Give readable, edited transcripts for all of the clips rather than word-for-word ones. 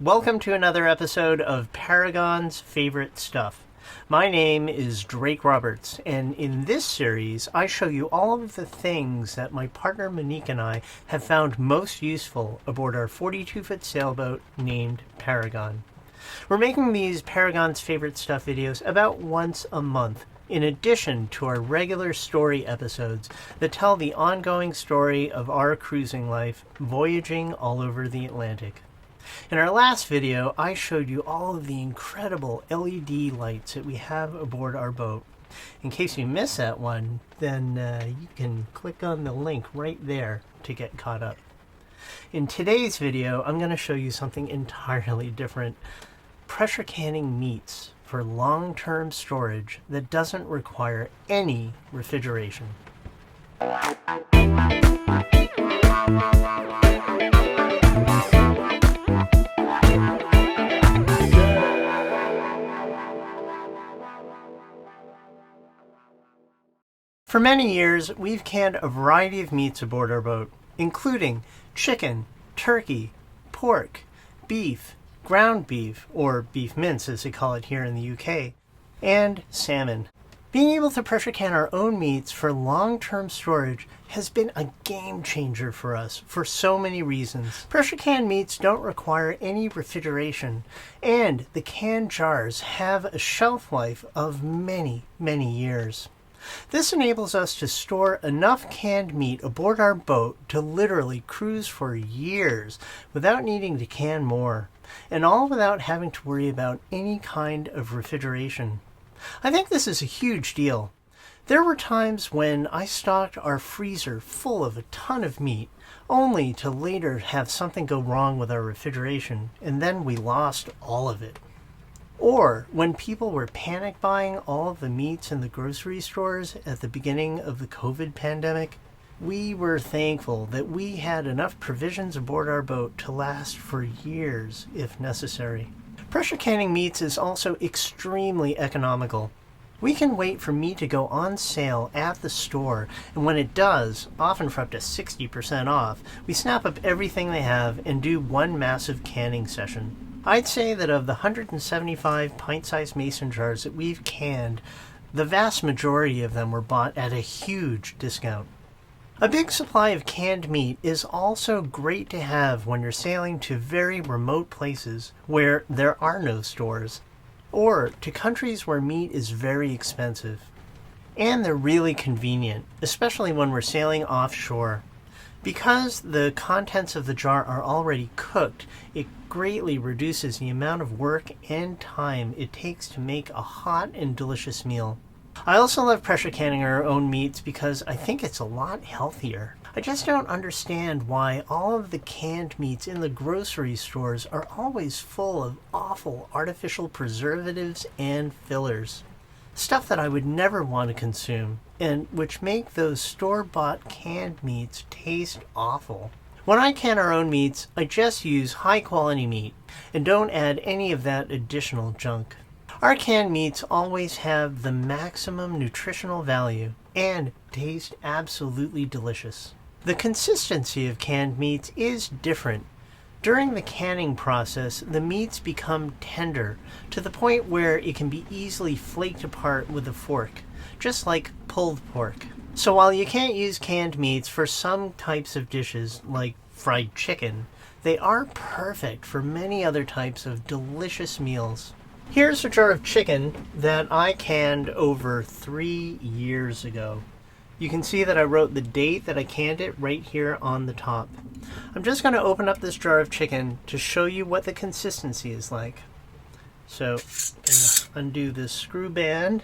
Welcome to another episode of Paragon's Favorite Stuff. My name is Drake Roberts, and in this series I show you all of the things that my partner Monique and I have found most useful aboard our 42-foot sailboat named Paragon. We're making these Paragon's Favorite Stuff videos about once a month, in addition to our regular story episodes that tell the ongoing story of our cruising life, voyaging all over the Atlantic. In our last video, I showed you all of the incredible LED lights that we have aboard our boat. In case you missed that one, then you can click on the link right there to get caught up. In today's video, I'm going to show you something entirely different. Pressure canning meats for long-term storage that doesn't require any refrigeration. For many years, we've canned a variety of meats aboard our boat, including chicken, turkey, pork, beef, ground beef, or beef mince as they call it here in the UK, and salmon. Being able to pressure can our own meats for long-term storage has been a game changer for us for so many reasons. Pressure canned meats don't require any refrigeration, and the canned jars have a shelf life of many, many years. This enables us to store enough canned meat aboard our boat to literally cruise for years without needing to can more, and all without having to worry about any kind of refrigeration. I think this is a huge deal. There were times when I stocked our freezer full of a ton of meat, only to later have something go wrong with our refrigeration, and then we lost all of it. Or when people were panic buying all of the meats in the grocery stores at the beginning of the COVID pandemic, we were thankful that we had enough provisions aboard our boat to last for years if necessary. Pressure canning meats is also extremely economical. We can wait for meat to go on sale at the store, and when it does, often for up to 60% off, we snap up everything they have and do one massive canning session. I'd say that of the 175 pint-sized mason jars that we've canned, the vast majority of them were bought at a huge discount. A big supply of canned meat is also great to have when you're sailing to very remote places where there are no stores, or to countries where meat is very expensive. And they're really convenient, especially when we're sailing offshore. Because the contents of the jar are already cooked, it greatly reduces the amount of work and time it takes to make a hot and delicious meal. I also love pressure canning our own meats because I think it's a lot healthier. I just don't understand why all of the canned meats in the grocery stores are always full of awful artificial preservatives and fillers. Stuff that I would never want to consume, and which make those store-bought canned meats taste awful. When I can our own meats, I just use high-quality meat and don't add any of that additional junk. Our canned meats always have the maximum nutritional value and taste absolutely delicious. The consistency of canned meats is different. During the canning process, the meats become tender to the point where it can be easily flaked apart with a fork, just like pulled pork. So while you can't use canned meats for some types of dishes, like fried chicken, they are perfect for many other types of delicious meals. Here's a jar of chicken that I canned over 3 years ago. You can see that I wrote the date that I canned it right here on the top. I'm just going to open up this jar of chicken to show you what the consistency is like. So I'm going to undo this screw band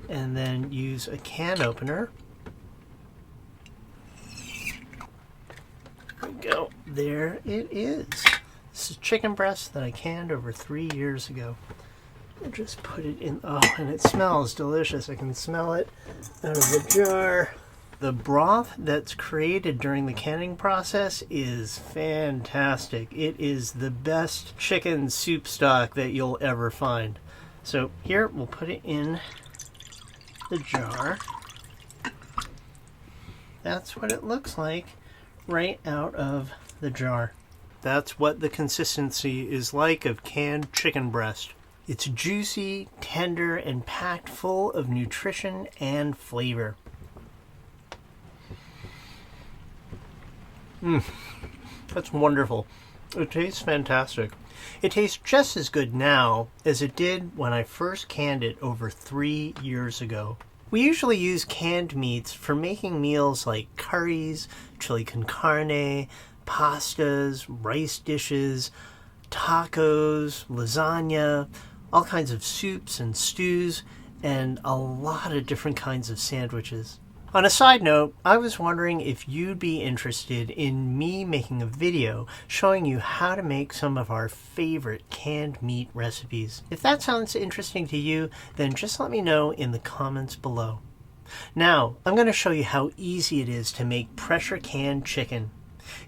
and then use a can opener. There we go. There it is. This is chicken breast that I canned over 3 years ago. I'll just put it in. Oh, and it smells delicious. I can smell it out of the jar. The broth that's created during the canning process is fantastic. It is the best chicken soup stock that you'll ever find. So here, we'll put it in the jar. That's what it looks like right out of the jar. That's what the consistency is like of canned chicken breast. It's juicy, tender, and packed full of nutrition and flavor. That's wonderful. It tastes fantastic. It tastes just as good now as it did when I first canned it over 3 years ago. We usually use canned meats for making meals like curries, chili con carne, pastas, rice dishes, tacos, lasagna, all kinds of soups and stews, and a lot of different kinds of sandwiches. On a side note, I was wondering if you'd be interested in me making a video showing you how to make some of our favorite canned meat recipes. If that sounds interesting to you, then just let me know in the comments below. Now, I'm going to show you how easy it is to make pressure canned chicken.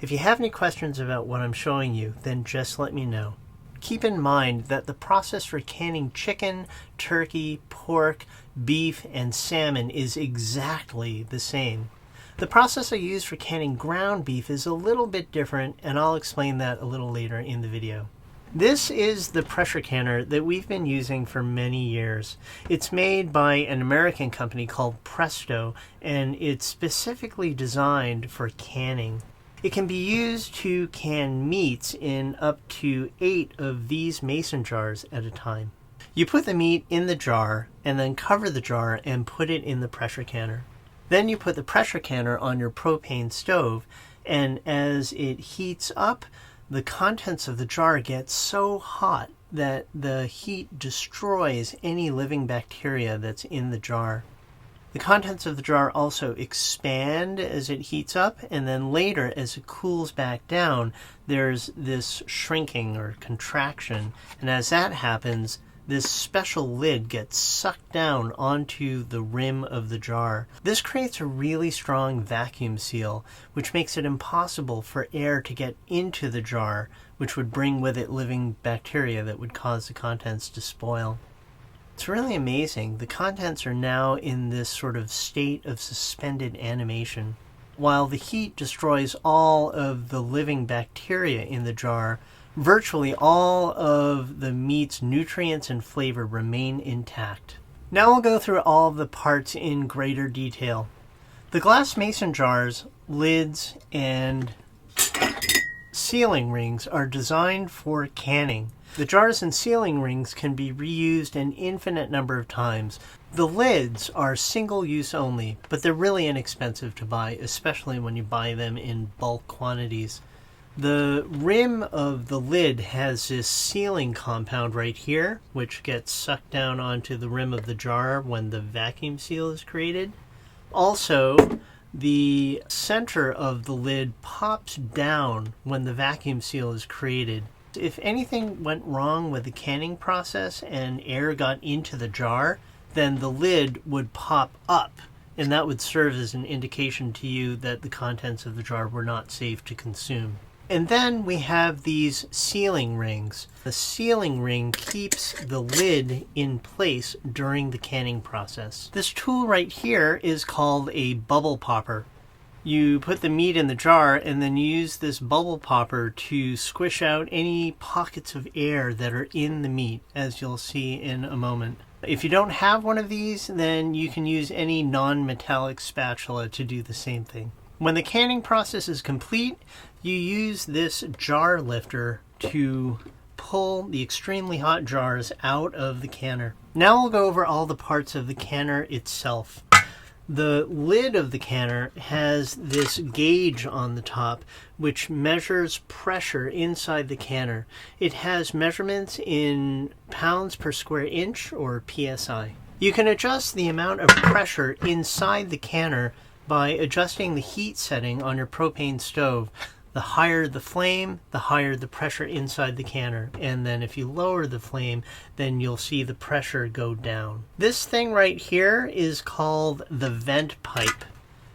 If you have any questions about what I'm showing you, then just let me know. Keep in mind that the process for canning chicken, turkey, pork, beef, and salmon is exactly the same. The process I use for canning ground beef is a little bit different, and I'll explain that a little later in the video. This is the pressure canner that we've been using for many years. It's made by an American company called Presto, and it's specifically designed for canning. It can be used to can meats in up to 8 of these mason jars at a time. You put the meat in the jar and then cover the jar and put it in the pressure canner. Then you put the pressure canner on your propane stove, and as it heats up, the contents of the jar get so hot that the heat destroys any living bacteria that's in the jar. The contents of the jar also expand as it heats up, and then later, as it cools back down, there's this shrinking or contraction. And as that happens, this special lid gets sucked down onto the rim of the jar. This creates a really strong vacuum seal, which makes it impossible for air to get into the jar, which would bring with it living bacteria that would cause the contents to spoil. It's really amazing. The contents are now in this sort of state of suspended animation. While the heat destroys all of the living bacteria in the jar, virtually all of the meat's nutrients and flavor remain intact. Now we'll go through all of the parts in greater detail. The glass mason jars, lids, and sealing rings are designed for canning. The jars and sealing rings can be reused an infinite number of times. The lids are single-use only, but they're really inexpensive to buy, especially when you buy them in bulk quantities. The rim of the lid has this sealing compound right here, which gets sucked down onto the rim of the jar when the vacuum seal is created. Also, the center of the lid pops down when the vacuum seal is created. If anything went wrong with the canning process and air got into the jar, then the lid would pop up, and that would serve as an indication to you that the contents of the jar were not safe to consume. And then we have these sealing rings. The sealing ring keeps the lid in place during the canning process. This tool right here is called a bubble popper. You put the meat in the jar and then use this bubble popper to squish out any pockets of air that are in the meat, as you'll see in a moment. If you don't have one of these, then you can use any non-metallic spatula to do the same thing. When the canning process is complete, you use this jar lifter to pull the extremely hot jars out of the canner. Now we'll go over all the parts of the canner itself. The lid of the canner has this gauge on the top which measures pressure inside the canner. It has measurements in pounds per square inch, or PSI. You can adjust the amount of pressure inside the canner by adjusting the heat setting on your propane stove. The higher the flame, the higher the pressure inside the canner. And then if you lower the flame, then you'll see the pressure go down. This thing right here is called the vent pipe.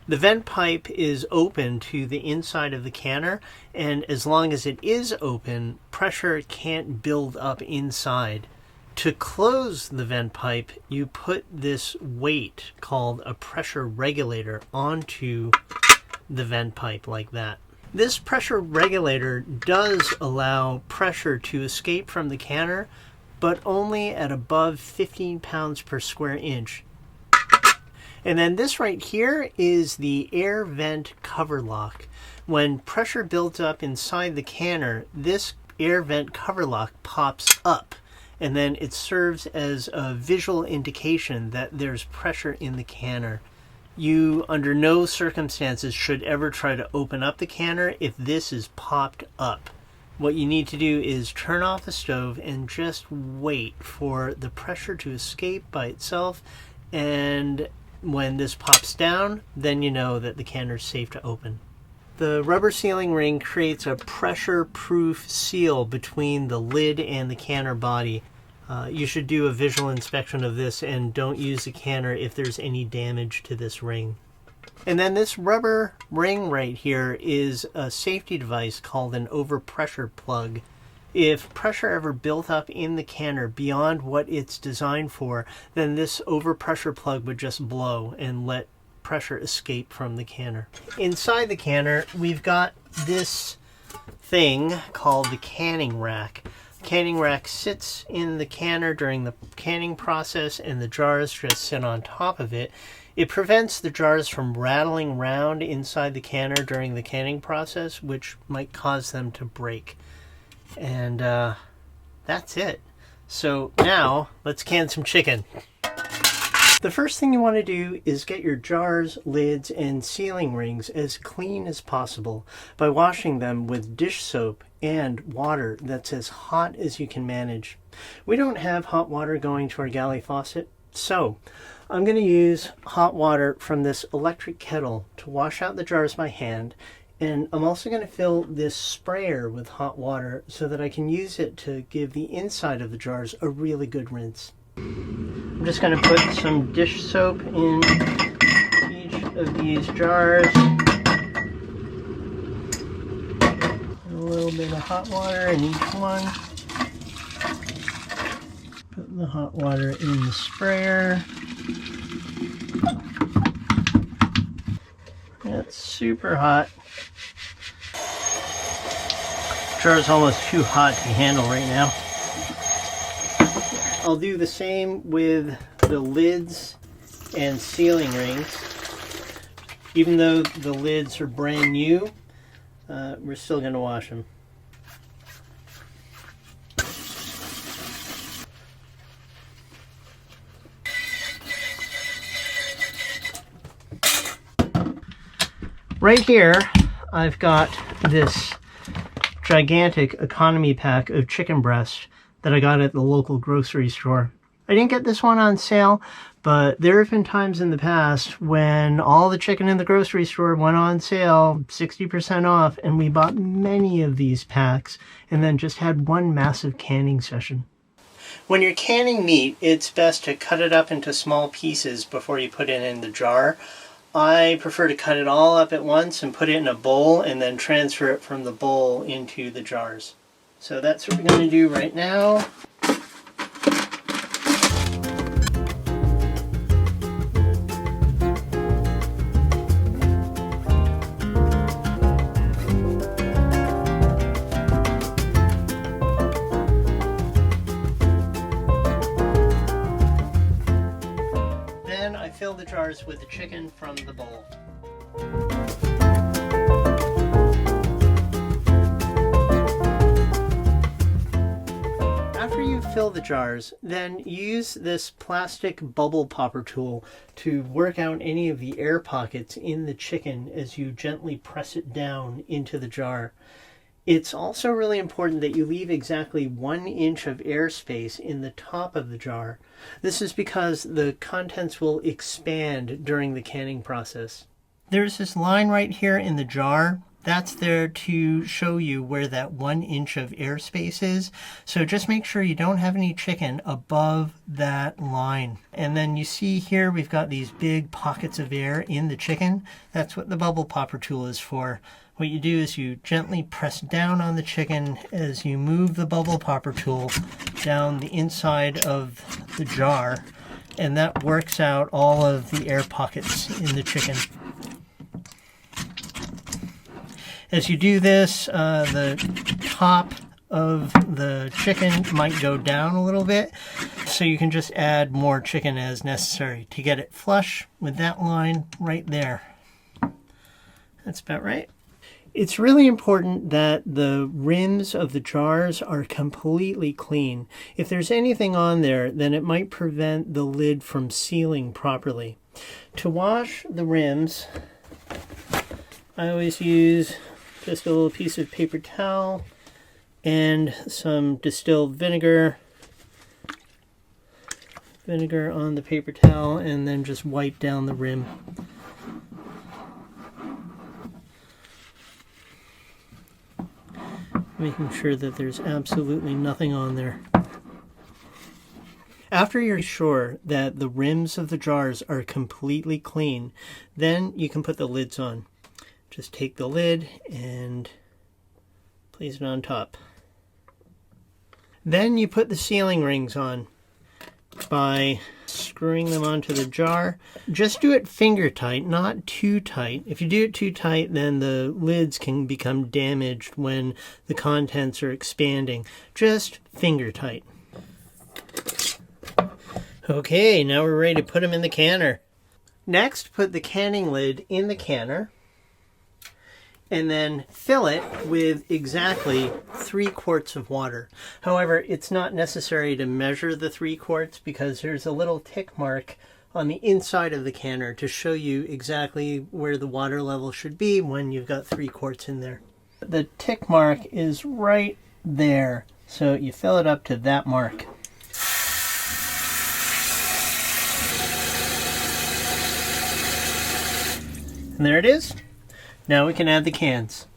The vent pipe is open to the inside of the canner, and as long as it is open, pressure can't build up inside. To close the vent pipe, you put this weight called a pressure regulator onto the vent pipe like that. This pressure regulator does allow pressure to escape from the canner, but only at above 15 pounds per square inch. And then this right here is the air vent cover lock. When pressure builds up inside the canner, this air vent cover lock pops up, and then it serves as a visual indication that there's pressure in the canner. You, under no circumstances, should ever try to open up the canner if this is popped up. What you need to do is turn off the stove and just wait for the pressure to escape by itself, and when this pops down, then you know that the canner is safe to open. The rubber sealing ring creates a pressure-proof seal between the lid and the canner body. You should do a visual inspection of this and don't use the canner if there's any damage to this ring. And then this rubber ring right here is a safety device called an overpressure plug. If pressure ever built up in the canner beyond what it's designed for, then this overpressure plug would just blow and let pressure escape from the canner. Inside the canner, we've got this thing called the canning rack. The canning rack sits in the canner during the canning process, and the jars just sit on top of it. It prevents the jars from rattling around inside the canner during the canning process, which might cause them to break. And that's it. So now let's can some chicken. The first thing you want to do is get your jars, lids, and sealing rings as clean as possible by washing them with dish soap and water that's as hot as you can manage. We don't have hot water going to our galley faucet, so I'm going to use hot water from this electric kettle to wash out the jars by hand, and I'm also going to fill this sprayer with hot water so that I can use it to give the inside of the jars a really good rinse. I'm just going to put some dish soap in each of these jars. A little bit of hot water in each one. Put the hot water in the sprayer. That's super hot. The jar is almost too hot to handle right now. I'll do the same with the lids and sealing rings. Even though the lids are brand new, we're still going to wash them. Right here, I've got this gigantic economy pack of chicken breast that I got at the local grocery store. I didn't get this one on sale, but there have been times in the past when all the chicken in the grocery store went on sale, 60% off, and we bought many of these packs and then just had one massive canning session. When you're canning meat, it's best to cut it up into small pieces before you put it in the jar. I prefer to cut it all up at once and put it in a bowl and then transfer it from the bowl into the jars. So that's what we're going to do right now. Then I fill the jars with the chicken from the bowl. After you fill the jars, then use this plastic bubble popper tool to work out any of the air pockets in the chicken as you gently press it down into the jar. It's also really important that you leave exactly 1 inch of airspace in the top of the jar. This is because the contents will expand during the canning process. There's this line right here in the jar. That's there to show you where that 1 inch of airspace is. So just make sure you don't have any chicken above that line. And then you see here we've got these big pockets of air in the chicken. That's what the bubble popper tool is for. What you do is you gently press down on the chicken as you move the bubble popper tool down the inside of the jar, and that works out all of the air pockets in the chicken. As you do this, the top of the chicken might go down a little bit, so you can just add more chicken as necessary to get it flush with that line right there. That's about right. It's really important that the rims of the jars are completely clean. If there's anything on there, then it might prevent the lid from sealing properly. To wash the rims, I always use just a little piece of paper towel and some distilled vinegar. Vinegar on the paper towel, and then just wipe down the rim. Making sure that there's absolutely nothing on there. After you're sure that the rims of the jars are completely clean, then you can put the lids on. Just take the lid and place it on top. Then you put the sealing rings on by screwing them onto the jar. Just do it finger tight, not too tight. If you do it too tight, then the lids can become damaged when the contents are expanding. Just finger tight. Okay, now we're ready to put them in the canner. Next, put the canning lid in the canner and then fill it with exactly 3 quarts of water. However, it's not necessary to measure the 3 quarts because there's a little tick mark on the inside of the canner to show you exactly where the water level should be when you've got 3 quarts in there. The tick mark is right there, so you fill it up to that mark. And there it is. Now we can add the cans.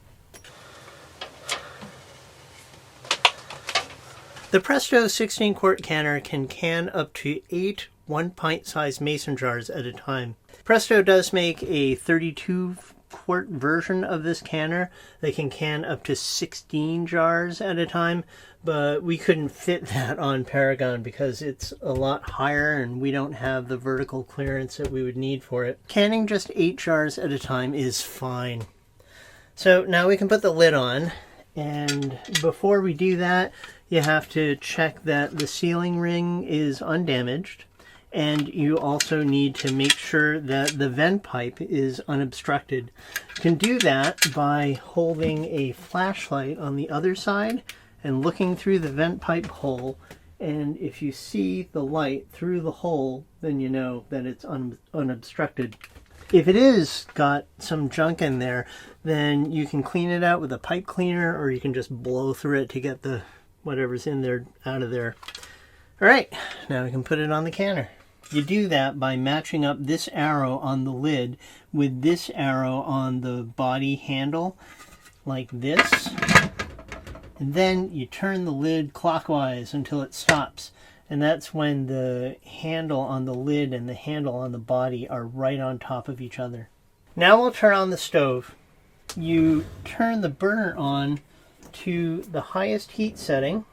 The Presto 16-quart canner can can up to 8 1-pint size mason jars at a time. Presto does make a 32-quart version of this canner that can can up to 16 jars at a time, but we couldn't fit that on Paragon because it's a lot higher and we don't have the vertical clearance that we would need for it. Canning just 8 jars at a time is fine. So now we can put the lid on, and before we do that, you have to check that the sealing ring is undamaged, and you also need to make sure that the vent pipe is unobstructed. You can do that by holding a flashlight on the other side and looking through the vent pipe hole, and if you see the light through the hole, then you know that it's unobstructed. If it is got some junk in there, then you can clean it out with a pipe cleaner, or you can just blow through it to get the whatever's in there out of there. All right, now we can put it on the canner. You do that by matching up this arrow on the lid with this arrow on the body handle, like this. And then you turn the lid clockwise until it stops. And that's when the handle on the lid and the handle on the body are right on top of each other. Now we'll turn on the stove. You turn the burner on to the highest heat setting,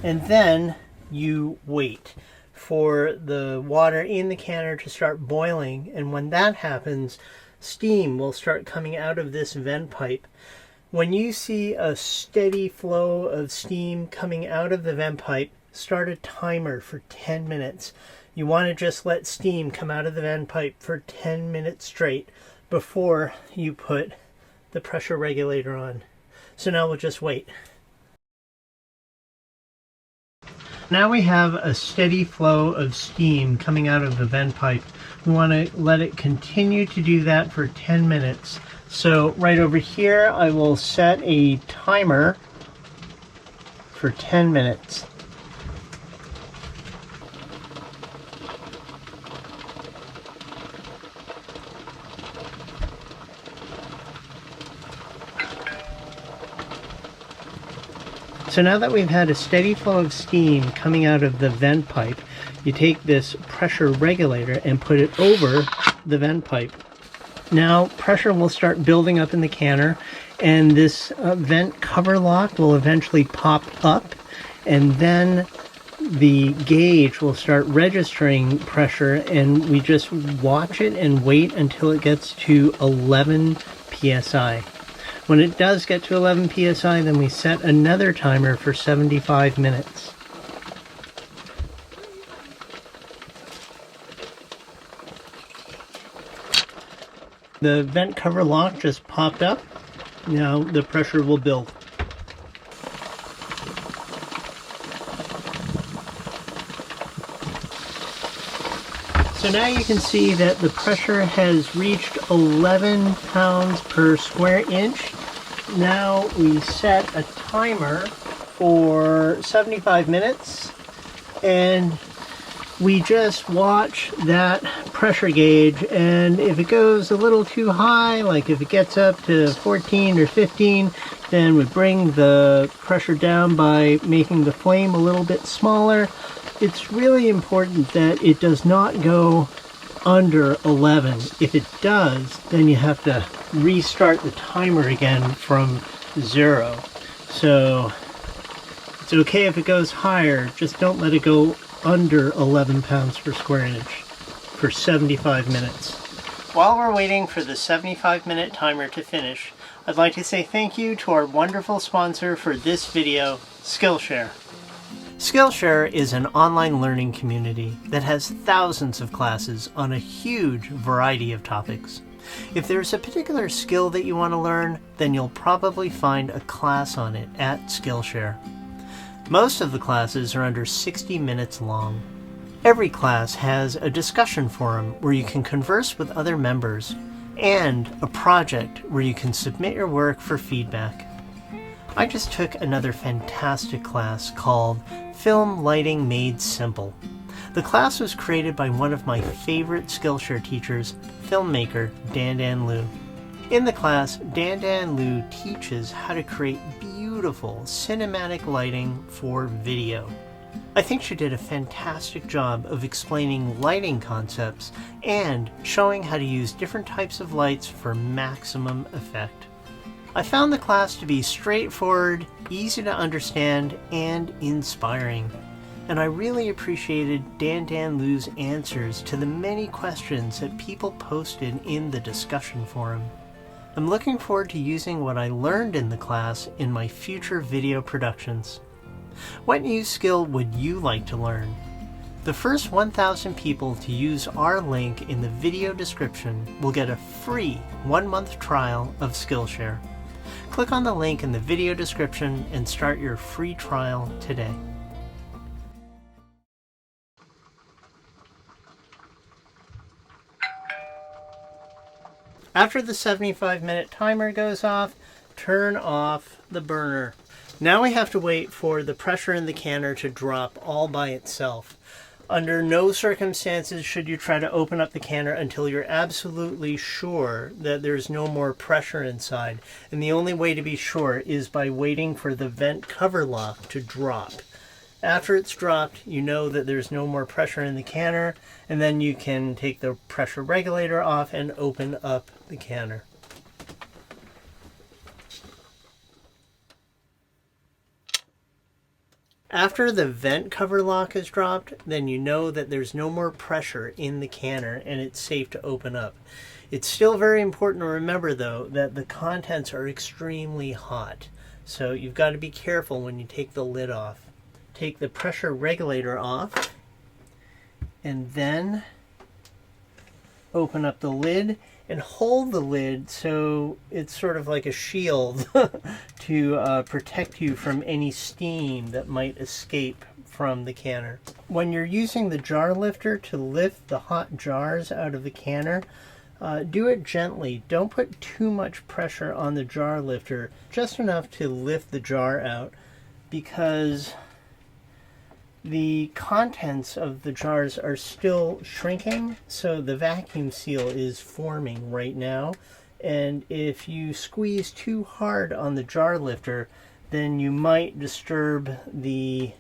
and then you wait for the water in the canner to start boiling, and when that happens, steam will start coming out of this vent pipe. When you see a steady flow of steam coming out of the vent pipe, start a timer for 10 minutes. You want to just let steam come out of the vent pipe for 10 minutes straight before you put the pressure regulator on. So now we'll just wait. Now we have a steady flow of steam coming out of the vent pipe. We want to let it continue to do that for 10 minutes. So right over here, I will set a timer for 10 minutes. So now that we've had a steady flow of steam coming out of the vent pipe, you take this pressure regulator and put it over the vent pipe. Now pressure will start building up in the canner, and this vent cover lock will eventually pop up, and then the gauge will start registering pressure, and we just watch it and wait until it gets to 11 psi. When it does get to 11 psi, then we set another timer for 75 minutes. The vent cover lock just popped up. Now the pressure will build. So now you can see that the pressure has reached 11 pounds per square inch. Now we set a timer for 75 minutes, and we just watch that pressure gauge, and if it goes a little too high, like if it gets up to 14 or 15, then we bring the pressure down by making the flame a little bit smaller. It's really important that it does not go under 11. If it does, then you have to restart the timer again from 0. So it's okay if it goes higher, just don't let it go under 11 pounds per square inch for 75 minutes. While we're waiting for the 75-minute timer to finish, I'd like to say thank you to our wonderful sponsor for this video, Skillshare. Skillshare is an online learning community that has thousands of classes on a huge variety of topics. If there's a particular skill that you want to learn, then you'll probably find a class on it at Skillshare. Most of the classes are under 60 minutes long. Every class has a discussion forum where you can converse with other members, and a project where you can submit your work for feedback. I just took another fantastic class called Film Lighting Made Simple. The class was created by one of my favorite Skillshare teachers, filmmaker Dan Liu. In the class, Dan Liu teaches how to create beautiful cinematic lighting for video. I think she did a fantastic job of explaining lighting concepts and showing how to use different types of lights for maximum effect. I found the class to be straightforward, easy to understand, and inspiring. And I really appreciated Dan Liu's answers to the many questions that people posted in the discussion forum. I'm looking forward to using what I learned in the class in my future video productions. What new skill would you like to learn? The first 1,000 people to use our link in the video description will get a free 1-month trial of Skillshare. Click on the link in the video description and start your free trial today. After the 75-minute timer goes off, turn off the burner. Now we have to wait for the pressure in the canner to drop all by itself. Under no circumstances should you try to open up the canner until you're absolutely sure that there's no more pressure inside. And the only way to be sure is by waiting for the vent cover lock to drop. After it's dropped, you know that there's no more pressure in the canner, and then you can take the pressure regulator off and open up the canner. After the vent cover lock is dropped, then you know that there's no more pressure in the canner and it's safe to open up. It's still very important to remember, though, that the contents are extremely hot. So you've got to be careful when you take the lid off. Take the pressure regulator off and then open up the lid and hold the lid so it's sort of like a shield to protect you from any steam that might escape from the canner. When you're using the jar lifter to lift the hot jars out of the canner, do it gently. Don't put too much pressure on the jar lifter, just enough to lift the jar out, because the contents of the jars are still shrinking, so the vacuum seal is forming right now. And if you squeeze too hard on the jar lifter, then you might disturb the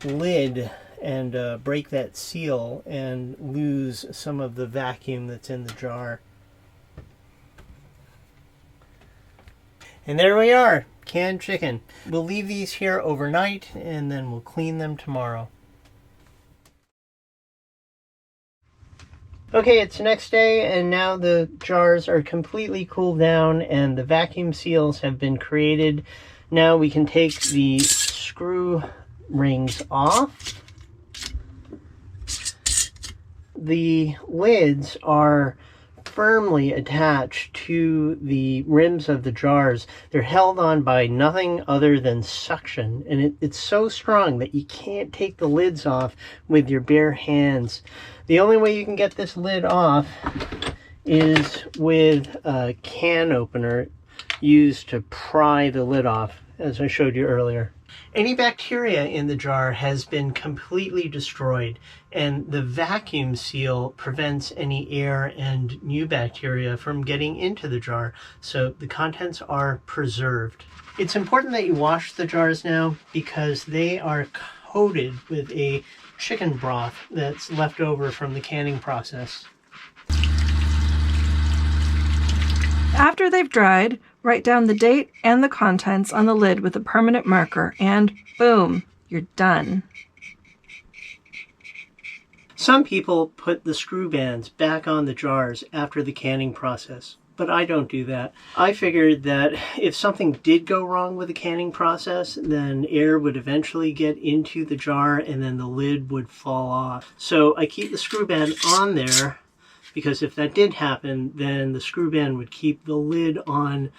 lid and break that seal and lose some of the vacuum that's in the jar. And there we are, canned chicken. We'll leave these here overnight and then we'll clean them tomorrow. Okay, it's the next day and now the jars are completely cooled down and the vacuum seals have been created. Now we can take the screw rings off. The lids are firmly attached to the rims of the jars. They're held on by nothing other than suction, and it's so strong that you can't take the lids off with your bare hands. The only way you can get this lid off is with a can opener used to pry the lid off, as I showed you earlier. Any bacteria in the jar has been completely destroyed, and the vacuum seal prevents any air and new bacteria from getting into the jar, so the contents are preserved. It's important that you wash the jars now because they are coated with a chicken broth that's left over from the canning process. After they've dried, write down the date and the contents on the lid with a permanent marker, and boom, you're done. Some people put the screw bands back on the jars after the canning process, but I don't do that. I figured that if something did go wrong with the canning process, then air would eventually get into the jar and then the lid would fall off. So I keep the screw band on there, because if that did happen, then the screw band would keep the lid on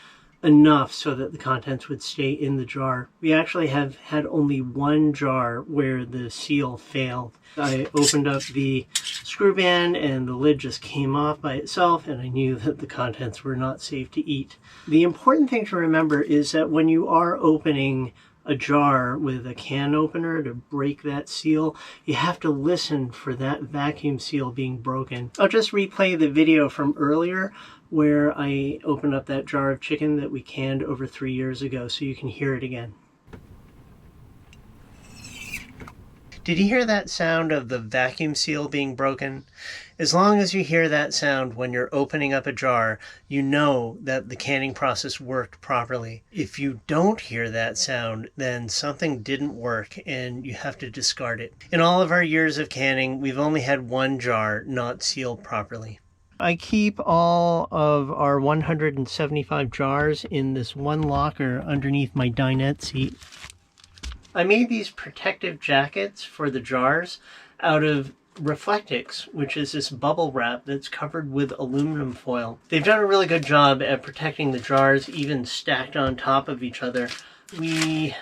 enough so that the contents would stay in the jar. We actually have had only one jar where the seal failed. I opened up the screw band and the lid just came off by itself, and I knew that the contents were not safe to eat. The important thing to remember is that when you are opening a jar with a can opener to break that seal, you have to listen for that vacuum seal being broken. I'll just replay the video from earlier where I opened up that jar of chicken that we canned over 3 years ago so you can hear it again. Did you hear that sound of the vacuum seal being broken? As long as you hear that sound when you're opening up a jar, you know that the canning process worked properly. If you don't hear that sound, then something didn't work and you have to discard it. In all of our years of canning, we've only had one jar not sealed properly. I keep all of our 175 jars in this one locker underneath my dinette seat. I made these protective jackets for the jars out of Reflectix, which is this bubble wrap that's covered with aluminum foil. They've done a really good job at protecting the jars, even stacked on top of each other. We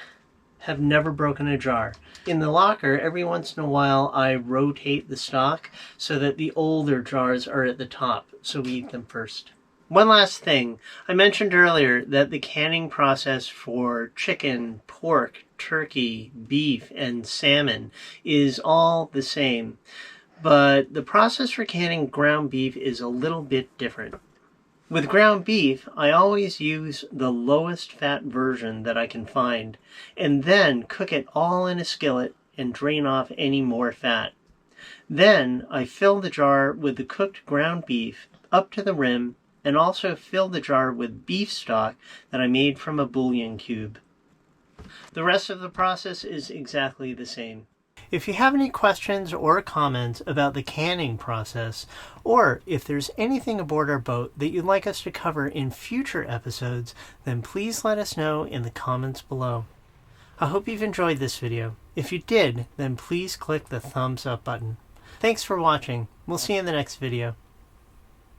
have never broken a jar. In the locker, every once in a while, I rotate the stock so that the older jars are at the top, so we eat them first. One last thing. I mentioned earlier that the canning process for chicken, pork, turkey, beef, and salmon is all the same. But the process for canning ground beef is a little bit different. With ground beef, I always use the lowest fat version that I can find, and then cook it all in a skillet and drain off any more fat. Then I fill the jar with the cooked ground beef up to the rim, and also fill the jar with beef stock that I made from a bouillon cube. The rest of the process is exactly the same. If you have any questions or comments about the canning process, or if there's anything aboard our boat that you'd like us to cover in future episodes, then please let us know in the comments below. I hope you've enjoyed this video. If you did, then please click the thumbs up button. Thanks for watching. We'll see you in the next video.